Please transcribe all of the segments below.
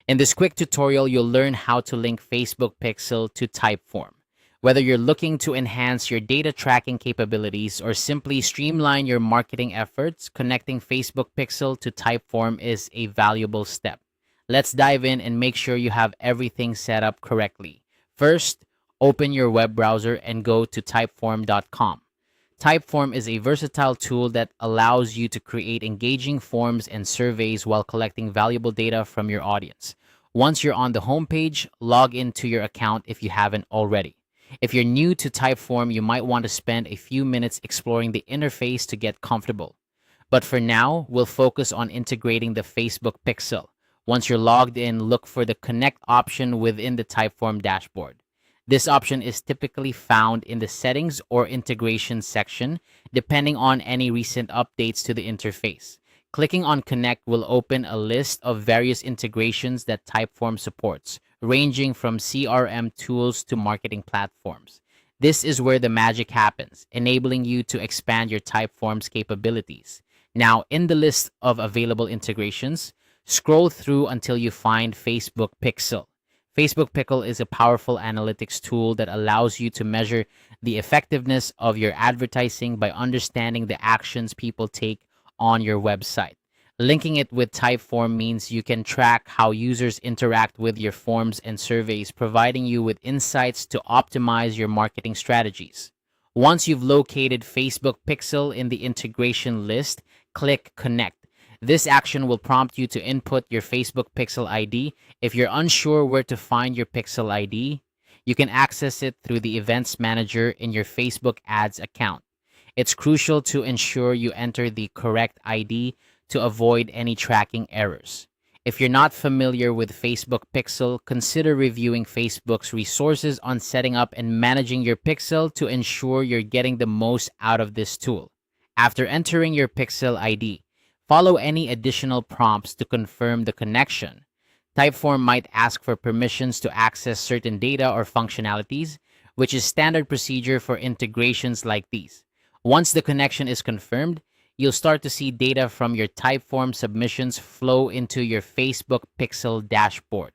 In this quick tutorial, you'll learn how to link Facebook Pixel to Typeform. Whether you're looking to enhance your data tracking capabilities or simply streamline your marketing efforts, connecting Facebook Pixel to Typeform is a valuable step. Let's dive in and make sure you have everything set up correctly. First, open your web browser and go to typeform.com. Typeform is a versatile tool that allows you to create engaging forms and surveys while collecting valuable data from your audience. Once you're on the homepage, log into your account if you haven't already. If you're new to Typeform, you might want to spend a few minutes exploring the interface to get comfortable. But for now, we'll focus on integrating the Facebook Pixel. Once you're logged in, look for the Connect option within the Typeform dashboard. This option is typically found in the Settings or Integration section, depending on any recent updates to the interface. Clicking on Connect will open a list of various integrations that Typeform supports, ranging from CRM tools to marketing platforms. This is where the magic happens, enabling you to expand your Typeform's capabilities. Now, in the list of available integrations, scroll through until you find Facebook Pixel. Facebook Pixel is a powerful analytics tool that allows you to measure the effectiveness of your advertising by understanding the actions people take on your website. Linking it with Typeform means you can track how users interact with your forms and surveys, providing you with insights to optimize your marketing strategies. Once you've located Facebook Pixel in the integration list, click Connect. This action will prompt you to input your Facebook Pixel ID. If you're unsure where to find your Pixel ID, you can access it through the Events Manager in your Facebook Ads account. It's crucial to ensure you enter the correct ID to avoid any tracking errors. If you're not familiar with Facebook Pixel, consider reviewing Facebook's resources on setting up and managing your Pixel to ensure you're getting the most out of this tool. After entering your Pixel ID, follow any additional prompts to confirm the connection. Typeform might ask for permissions to access certain data or functionalities, which is standard procedure for integrations like these. Once the connection is confirmed, you'll start to see data from your Typeform submissions flow into your Facebook Pixel dashboard.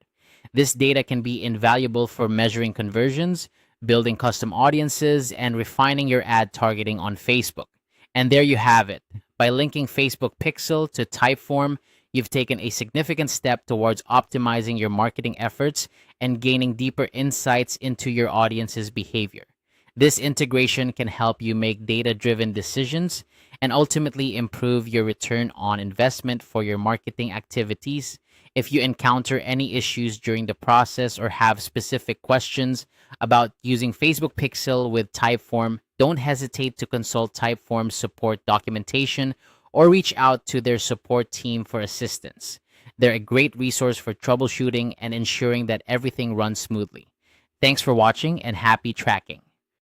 This data can be invaluable for measuring conversions, building custom audiences, and refining your ad targeting on Facebook. And there you have it. By linking Facebook Pixel to Typeform, you've taken a significant step towards optimizing your marketing efforts and gaining deeper insights into your audience's behavior. This integration can help you make data-driven decisions and ultimately improve your return on investment for your marketing activities. If you encounter any issues during the process or have specific questions about using Facebook Pixel with Typeform, don't hesitate to consult Typeform's support documentation or reach out to their support team for assistance. They're a great resource for troubleshooting and ensuring that everything runs smoothly. Thanks for watching and happy tracking.